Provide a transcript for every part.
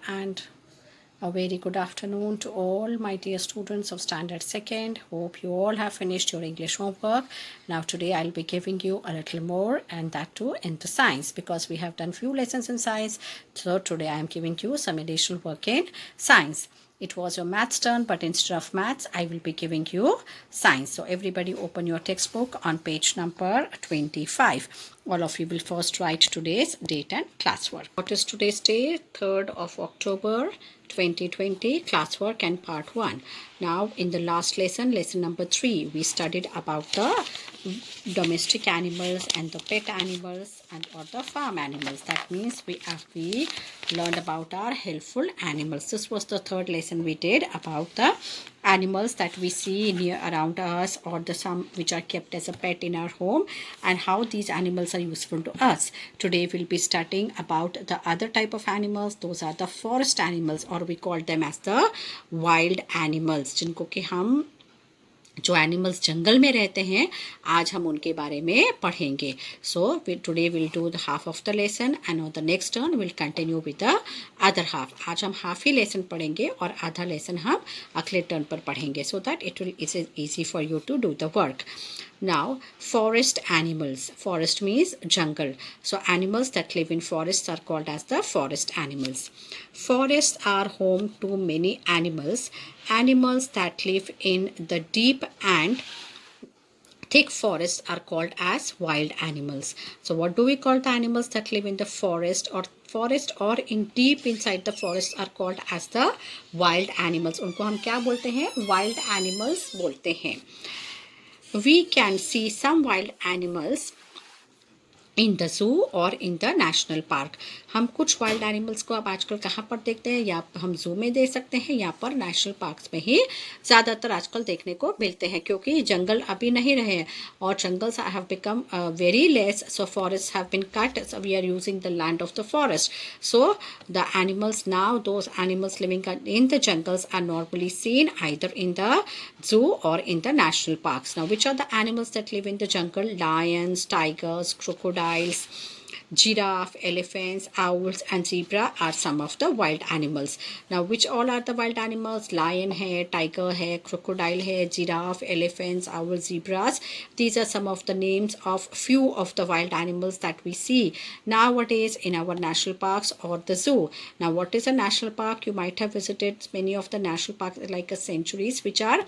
and a very good afternoon to all my dear students of Standard 2nd. Hope you all have finished your English homework. Now today I'll be giving you a little more, and that too into science, because we have done few lessons in science. So today I am giving you some additional work in science. It was your maths turn, but instead of maths, I will be giving you science. So everybody open your textbook on page number 25. All of you will first write today's date and classwork. What is today's date? 3rd of October 2020, classwork and part 1. Now in the last lesson, lesson number 3, we studied about the domestic animals and the pet animals and or the farm animals. That means we learned about our helpful animals. This was the third lesson we did about the animals that we see near around us, or the some which are kept as a pet in our home, and how these animals are useful to us. Today we'll be studying about the other type of animals. Those are the forest animals, or we call them as the wild animals, जिनको कि हम जो animals जंगल में रहते हैं आज हम उनके बारे में पढ़ेंगे. So today will do the half of the lesson and on the next turn will continue with the other half. आज हम हाफ ही लेसन पढ़ेंगे और आधा लेसन हम अगले टर्न पर पढ़ेंगे, so that it will is easy for you to do the work. Now, forest animals. Forest means jungle. So animals that live in forests are called as the forest animals. Forests are home to many animals. Animals that live in the deep and thick forests are called as wild animals. So what do we call the animals that live in the forest or in deep inside the forest are called as the wild animals. उनको हम क्या बोलते हैं? Wild animals बोलते हैं. We can see some wild animals in the zoo or in the national park. हम कुछ wild animals को अब आजकल कहाँ पर देखते हैं? या हम जू में देख सकते हैं, या पर नेशनल पार्क्स में ही ज़्यादातर आजकल देखने को मिलते हैं, क्योंकि जंगल अभी नहीं रहे हैं और jungles have become very less. So forest have been cut, so we are using the land of the forest. So the animals now, those animals living in the jungles are normally seen either in the zoo or in the national parks. Now, which are the animals that live in the jungle? Lions, tigers, crocodiles, giraffe, elephants, owls and zebra are some of the wild animals. Now, which all are the wild animals? Lion hai, tiger hai, crocodile hai, giraffe, elephants, owls, zebras. These are some of the names of few of the wild animals that we see nowadays in our national parks or the zoo. Now, what is a national park? You might have visited many of the national parks like a sanctuaries, which are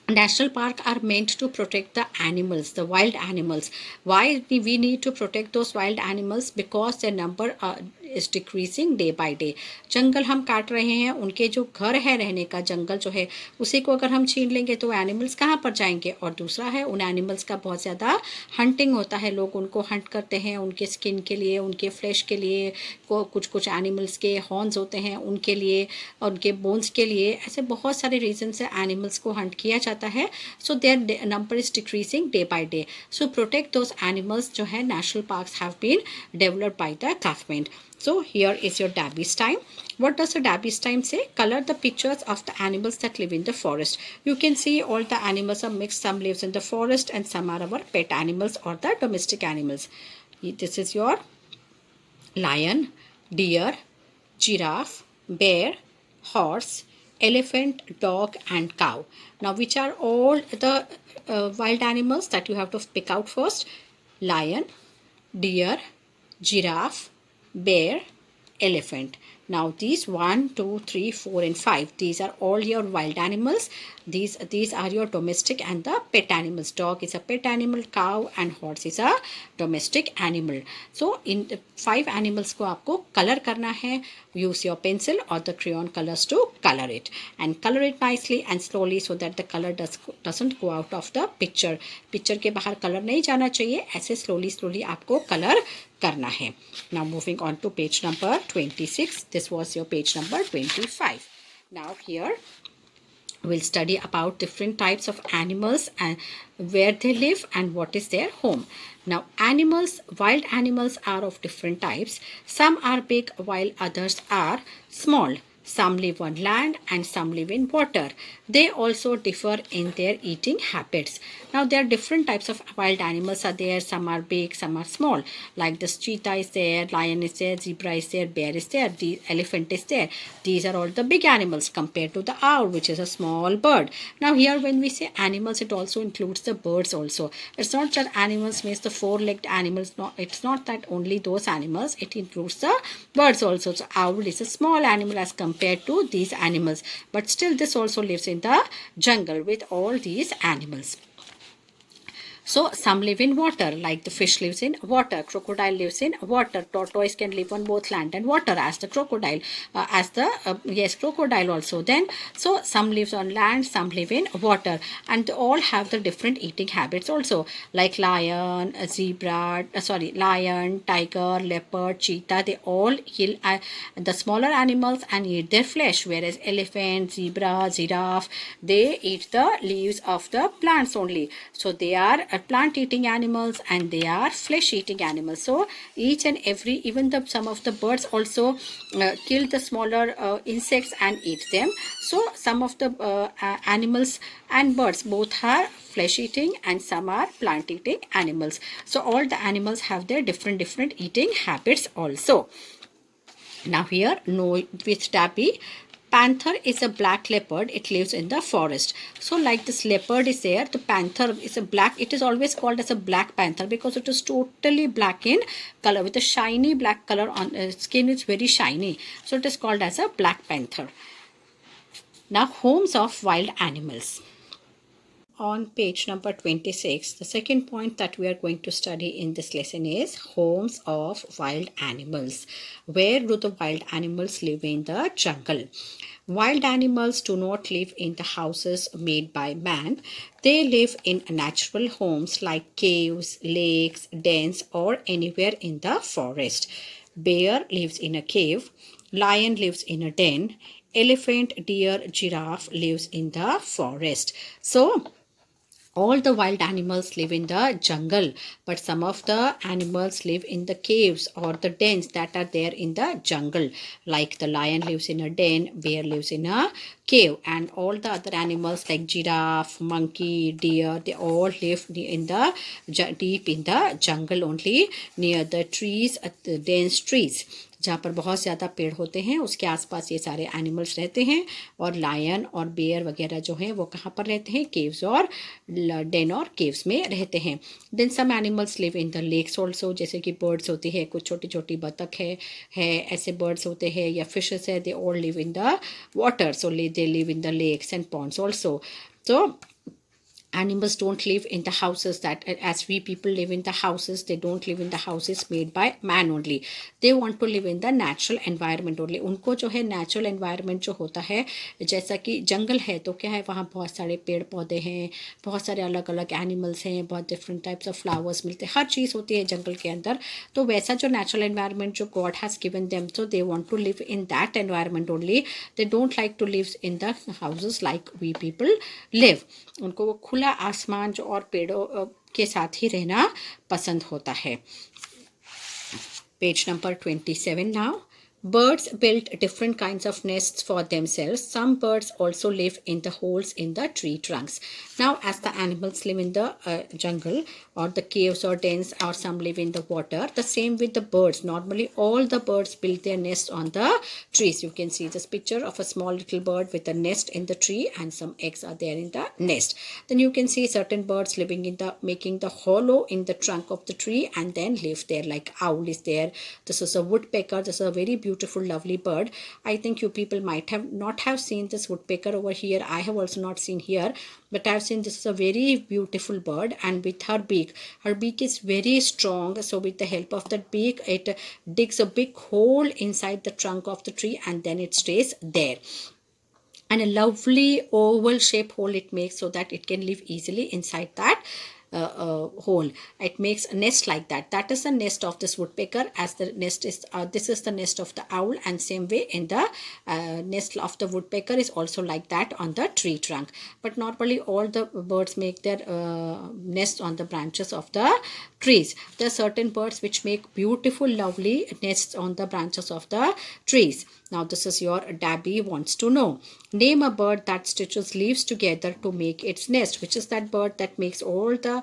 national park are meant to protect the animals, the wild animals. Why we need to protect those wild animals? Because their number is decreasing day by day. जंगल हम काट रहे हैं, उनके जो घर है रहने का, जंगल जो है उसी को अगर हम छीन लेंगे तो एनिमल्स कहाँ पर जाएंगे? और दूसरा है, उन एनिमल्स का बहुत ज़्यादा हंटिंग होता है. लोग उनको हंट करते हैं उनके स्किन के लिए, उनके फ्लैश के लिए. कुछ एनिमल्स के हॉर्न्स होते हैं उनके लिए, और उनके बोन्स के लिए. ऐसे बहुत सारे रीज़न से एनिमल्स को हंट किया जाता है. So their number is decreasing day by day. So protect those animals जो है national parks have been developed by the government. So here is your Davies time. What does the Davies time say? Color the pictures of the animals that live in the forest. You can see all the animals are mixed. Some lives in the forest and some are our pet animals or the domestic animals. This is your lion, deer, giraffe, bear, horse, elephant, dog and cow. Now, which are all the wild animals that you have to pick out first? Lion, deer, giraffe, bear, elephant. Now these 1, 2, 3, 4 and 5, these are all your wild animals. These are your domestic and the pet animals. Dog is a pet animal, cow and horse is a domestic animal. So in the 5 animals को आपको color करना है. Use your pencil or the crayon colors to color it, and color it nicely and slowly so that the color doesn't go out of the picture. Picture के बाहर color नहीं जाना चाहिए. ऐसे slowly आपको color करना है. Now moving on to page number 26. This was your page number 25. Now here we'll study about different types of animals and where they live and what is their home. Now animals, wild animals are of different types. Some are big while others are small. Some live on land and some live in water. They also differ in their eating habits. Now there are different types of wild animals are there. Some are big, some are small. Like the cheetah is there, lion is there, zebra is there, bear is there, the elephant is there. These are all the big animals compared to the owl, which is a small bird. Now here when we say animals, it also includes the birds also. It's not just animals means the four-legged animals. No, it's not that only those animals. It includes the birds also. So owl is a small animal as compared to these animals. But still this also lives in the jungle with all these animals. So some live in water, like the fish lives in water, crocodile lives in water, tortoise can live on both land and water as the crocodile, crocodile also. Then so some lives on land, some live in water, and all have the different eating habits also, like lion, lion, tiger, leopard, cheetah. They all kill the smaller animals and eat their flesh, whereas elephant, zebra, giraffe, they eat the leaves of the plants only. So they are plant eating animals and they are flesh eating animals. So each and every, even the some of the birds also kill the smaller insects and eat them. So some of the animals and birds both are flesh eating and some are plant eating animals. So all the animals have their different eating habits also. Now here, know with tabby. Panther is a black leopard. It lives in the forest. So like this leopard is there, the panther is a black. It is always called as a black panther because it is totally black in color with a shiny black color on skin. It's very shiny. So it is called as a black panther. Now homes of wild animals. On page number 26, the second point that we are going to study in this lesson is homes of wild animals. Where do the wild animals live in the jungle? Wild animals do not live in the houses made by man. They live in natural homes like caves, lakes, dens, or anywhere in the forest. Bear lives in a cave. Lion lives in a den. Elephant, deer, giraffe lives in the forest. So all the wild animals live in the jungle, but some of the animals live in the caves or the dens that are there in the jungle. Like the lion lives in a den, bear lives in a cave, and all the other animals like giraffe, monkey, deer, they all live in the deep in the jungle only, near the trees, the dense trees. जहाँ पर बहुत ज़्यादा पेड़ होते हैं उसके आसपास ये सारे एनिमल्स रहते हैं. और लायन और बेयर वगैरह जो हैं वो कहाँ पर रहते हैं? केव्स और डेन और केव्स में रहते हैं. Then some animals live in the lakes also, जैसे कि बर्ड्स होती है, कुछ छोटी छोटी बतख है ऐसे बर्ड्स होते हैं, या फिशेस है. They all live in the water, so they live in the lakes and ponds also. So animals don't live in the houses that as we people live in the houses. They don't live in the houses made by man only. They want to live in the natural environment only. उनको जो है natural environment जो होता है, जैसा कि जंगल है तो क्या है, वहाँ बहुत सारे पेड़ पौधे हैं, बहुत सारे अलग अलग एनिमल्स हैं, बहुत डिफरेंट टाइप्स ऑफ फ्लावर्स मिलते हैं, हर चीज़ होती है जंगल के अंदर. तो वैसा जो नेचुरल एनवायरनमेंट जो God has given them, so they want to live in that environment only. They don't like to live in the houses like we people live. उनको वो खुला आसमान जो और पेड़ों के साथ ही रहना पसंद होता है. Page number 27 now. Birds build different kinds of nests for themselves. Some birds also live in the holes in the tree trunks. Now, as the animals live in the jungle or the caves or dens, or some live in the water, the same with the birds. Normally, all the birds build their nests on the trees. You can see this picture of a small little bird with a nest in the tree, and some eggs are there in the nest. Then you can see certain birds living in the, making the hollow in the trunk of the tree and then live there. Like owl is there. This is a woodpecker. This is a very beautiful lovely bird. I think you people might have not have seen this woodpecker over here. I have also not seen here, but I have seen this is a very beautiful bird. And with her beak is very strong. So with the help of that beak, it digs a big hole inside the trunk of the tree and then it stays there. And a lovely oval shaped hole it makes so that it can live easily inside that hole. It makes a nest like that. That is the nest of this woodpecker, as the nest is this is the nest of the owl, and same way in the nest of the woodpecker is also like that on the tree trunk. But normally all the birds make their nests on the branches of the trees. There are certain birds which make beautiful, lovely nests on the branches of the trees. Now this is your Dabby wants to know. Name a bird that stitches leaves together to make its nest. Which is that bird that makes all the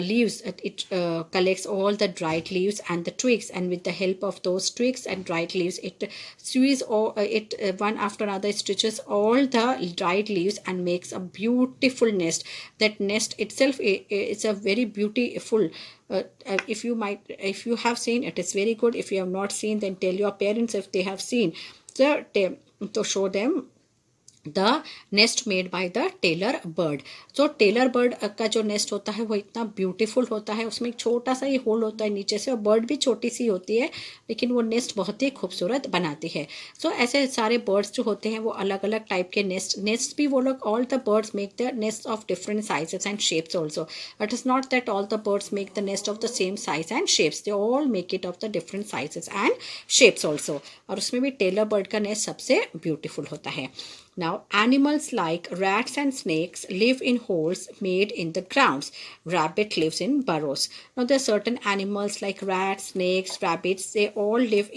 leaves? It collects all the dried leaves and the twigs, and with the help of those twigs and dried leaves, it sews all one after another, stitches all the dried leaves and makes a beautiful nest. That nest itself is a very beautiful. If you have seen, it is very good. If you have not seen, then tell your parents if they have seen, so to show them the nest made by the tailor bird. तो tailor bird का जो nest होता है वो इतना beautiful होता है, उसमें एक छोटा सा ही होल होता है नीचे से, और बर्ड भी छोटी सी होती है, लेकिन वो नेस्ट बहुत ही खूबसूरत बनाती है. सो ऐसे सारे बर्ड्स जो होते हैं वो अलग अलग टाइप के नेस्ट भी वो लोग, all the birds make the nest of different sizes and shapes also. It is not that all the birds make the nest of the same size and shapes, they all make it of the different sizes and shapes also. और उसमें भी tailor bird का nest सबसे beautiful होता है. Now, animals like rats and snakes live in holes made in the grounds. Rabbit lives in burrows. Now, there are certain animals like rats, snakes, rabbits. They all live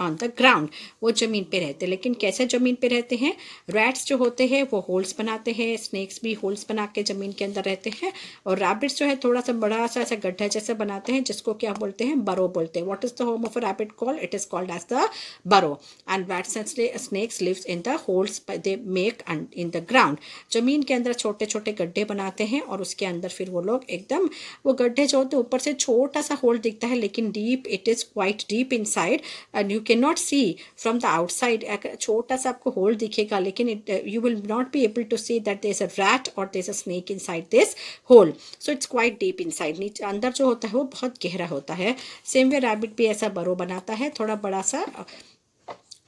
on the ground. वो ज़मीन पे रहते हैं. लेकिन कैसे ज़मीन पे रहते हैं? Rats जो होते हैं वो holes बनाते हैं. Snakes भी holes बना के ज़मीन के अंदर रहते हैं. और rabbits जो है थोड़ा सा बड़ा सा ऐसा गड्ढा जैसा बनाते हैं, जिसको क्या बोलते हैं? Burrow बोलते हैं. What is the home of a rabbit called? It is called as the burrow. And rats and snakes lives in the holes they make in the ground. जमीन के अंदर छोटे छोटे गड्ढे बनाते हैं, और उसके अंदर फिर वो लोग एकदम, वो गड्ढे जो होते हैं ऊपर से छोटा सा होल दिखता है, लेकिन deep, it is quite deep inside and you can not see from the outside. छोटा सा आपको होल दिखेगा, लेकिन you will not be able to see that there is a rat और there is a snake inside this hole. So it's quite deep inside. नीचे अंदर जो होता है वो बहुत गहरा होता है. सेम वे रैबिट भी ऐसा बरो बनाता है, थोड़ा बड़ा सा,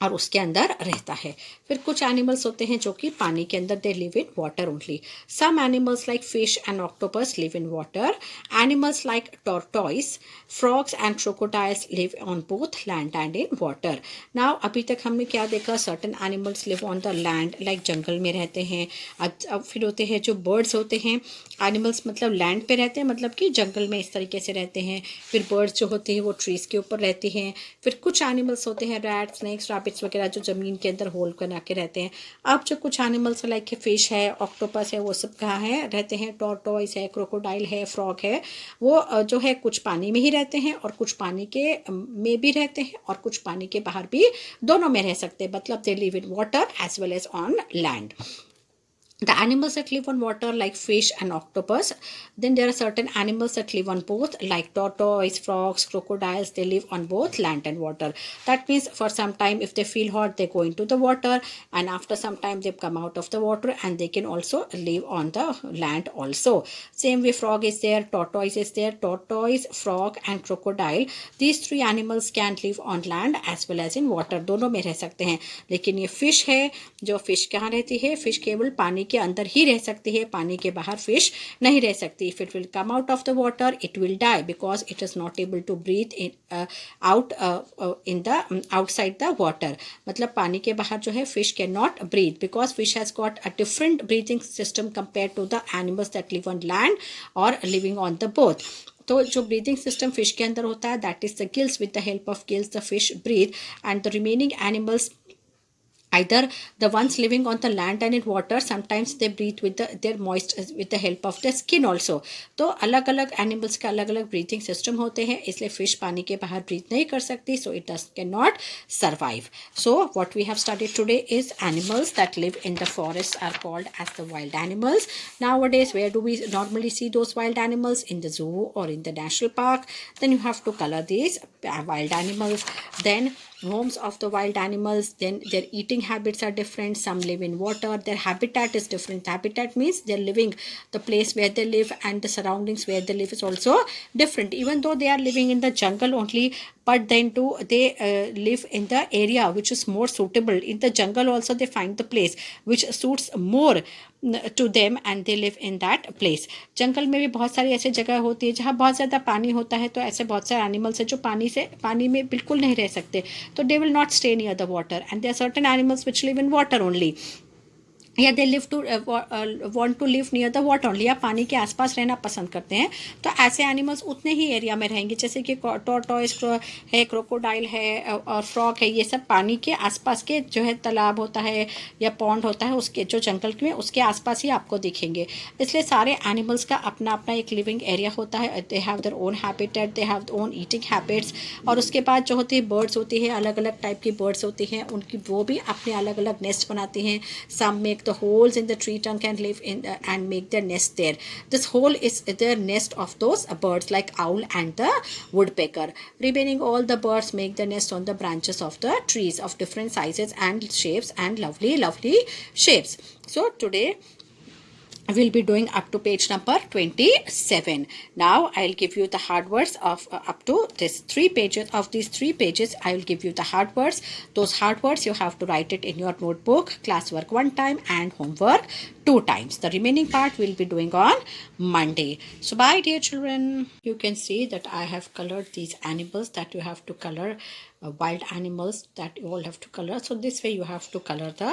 और उसके अंदर रहता है. फिर कुछ एनिमल्स होते हैं जो कि पानी के अंदर, they live in water only. Some animals like fish and octopus live in water. Animals like tortoise, frogs and crocodiles live on both land and in water. Now अभी तक हमने क्या देखा? Certain animals live on the land, like जंगल में रहते हैं. अब फिर होते हैं जो बर्ड्स होते हैं. एनिमल्स मतलब लैंड पे रहते हैं, मतलब कि जंगल में इस तरीके से रहते हैं. फिर बर्ड्स जो होते हैं वो ट्रीज़ के ऊपर रहती हैं. फिर कुछ एनिमल्स होते हैं रैट, स्नेक्स, रैबिट्स वगैरह जो ज़मीन के अंदर होल बना के रहते हैं. अब जो कुछ एनिमल्स लाइक फिश है, ऑक्टोपस है, वो सब कहाँ है रहते हैं? टॉर्टॉइस है, क्रोकोडाइल है, फ्रॉग है, वो जो है कुछ पानी में ही रहते हैं और कुछ पानी के में भी रहते हैं और कुछ पानी के बाहर भी, दोनों में रह सकते हैं. मतलब they live in water as well as on land. The animals that live on water like fish and octopus. Then there are certain animals that live on both like tortoise, frogs, crocodiles. They live on both land and water. That means for some time if they feel hot they go into the water, and after some time they come out of the water, and they can also live on the land also. Same way frog is there, tortoise is there. Tortoise, frog and crocodile, these three animals can live on land as well as in water. दोनों में रह सकते हैं. लेकिन ये fish है, जो fish कहाँ रहती है? fish केवल पानी के अंदर ही रह सकती है, पानी के बाहर फिश नहीं रह सकती. If it will come out of the water it will die because it is not able to breathe in out in the outside the water. मतलब पानी के बाहर जो है fish can not breathe because fish has got a different breathing system compare to the animals that live on land और living on the both. तो जो breathing system fish के अंदर होता है, that is the gills. With the help of gills the fish breathe, and the remaining animals, either the ones living on the land and in water, sometimes they breathe with their moist with the help of the skin also. तो अलग अलग animals का अलग अलग breathing system होते हैं, इसलिए fish पानी के बाहर ब्रीथ नहीं कर सकती, so it does cannot survive. So what we have studied today is animals that live in the forest are called as the wild animals. Nowadays where do we normally see those wild animals? In the zoo or in the national park. Then you have to color these wild animals. Then homes of the wild animals, then their eating habits are different. Some live in water, their habitat is different. Habitat means they're living, the place where they live and the surroundings where they live is also different. Even though they are living in the jungle only, but then too they live in the area which is more suitable. In the jungle also they find the place which suits more to them and they live in that place. जंगल में भी बहुत सारी ऐसी जगह होती है जहाँ बहुत ज़्यादा पानी होता है, तो ऐसे बहुत सारे एनिमल्स हैं जो पानी में बिल्कुल नहीं रह सकते, तो they will not stay near the water, and there are certain animals which live in water only. या they live to want to live near the water only, या पानी के आसपास रहना पसंद करते हैं, तो ऐसे एनिमल्स उतने ही एरिया में रहेंगे। जैसे कि टॉर्टोइस है, क्रोकोडाइल है और फ्रॉग है, ये सब पानी के आसपास के जो है तालाब होता है या पॉन्ड होता है उसके जो जंगल में उसके आसपास ही आपको दिखेंगे। इसलिए सारे एनिमल्स का अपना अपना एक लिविंग एरिया होता है। They have their own habitat, they have own eating habits. और उसके बाद जो होती है बर्ड्स होती है, अलग अलग टाइप की बर्ड्स होती हैं, उनकी वो भी अपने अलग अलग नेस्ट बनाती हैं। Some make the holes in the tree trunk and live in and make their nest there. This hole is the nest of those birds like owl and the woodpecker. Remaining all the birds make the nest on the branches of the trees of different sizes and shapes and lovely shapes. So today we'll be doing up to page number 27. Now I'll give you the hard words of up to this 3 pages. Of these 3 pages I will give you the hard words. Those hard words you have to write it in your notebook, classwork 1 time and homework 2 times. The remaining part we'll be doing on Monday. So bye dear children. You can see that I have colored these animals that you have to color, wild animals that you all have to color. So this way you have to color the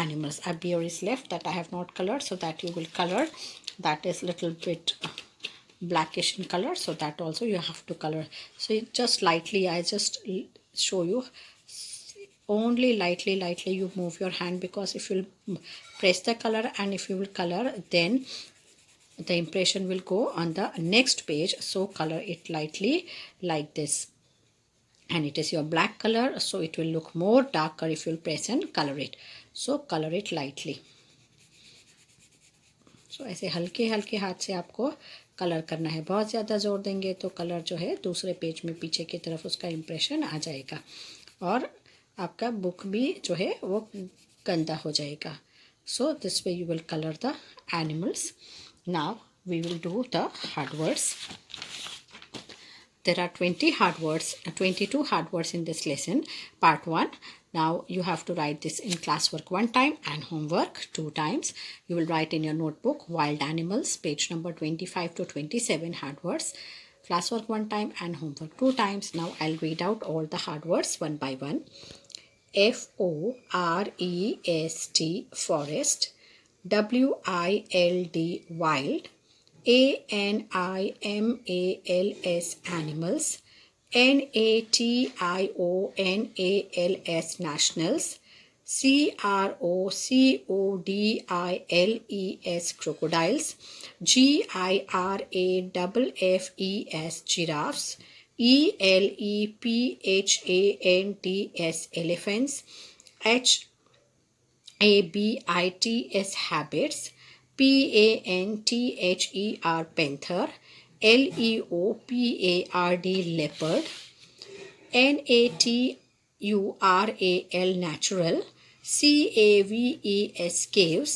animals. A bear is left that I have not colored, so that you will color. That is little bit blackish in color, so that also you have to color. So just lightly, I just show you, only lightly you move your hand, because if you press the color and if you will color, then the impression will go on the next page. So color it lightly like this, and it is your black color, so it will look more darker if you press and color it. So color it lightly. So ऐसे हल्के हल्के हाथ से आपको colour करना है। बहुत ज़्यादा जोर देंगे तो कलर जो है दूसरे पेज में पीछे की तरफ उसका इम्प्रेशन आ जाएगा और आपका बुक भी जो है वो गंदा हो जाएगा. So this way you will color the animals. Now we will do the hard words. There are 20 hard words, 22 hard words in this lesson, part 1. Now you have to write this in classwork 1 time and homework 2 times. You will write in your notebook wild animals, page number 25 to 27 hard words. Classwork 1 time and homework 2 times. Now I'll read out all the hard words one by one. Forest, forest. Wild, wild. Animals, animals. Nationals, nationals. Crocodiles, crocodiles. Giraffes, giraffes. Elephants, elephants. Habits, habits. Panther, panther. Leopard, leopard. Natural, natural. Caves, caves.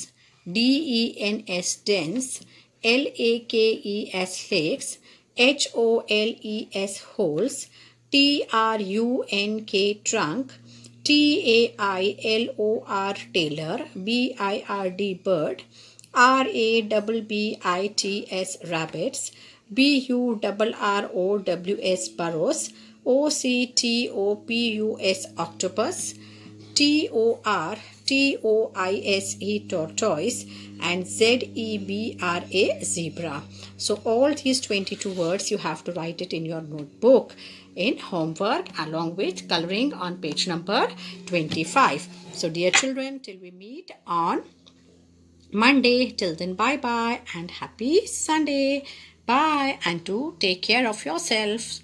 Dens, dens. Lakes, lakes. Holes, holes. Trunk, trunk. Tailor, tailor. Bird, bird. Rabbits, rabbits. Burrows, burrows. Octopus, octopus. Tortoise, tortoise. And zebra, zebra. So all these 22 words you have to write it in your notebook in homework along with coloring on page number 25. So dear children, till we meet on Monday, till then bye bye and happy Sunday. Bye, and do take care of yourselves.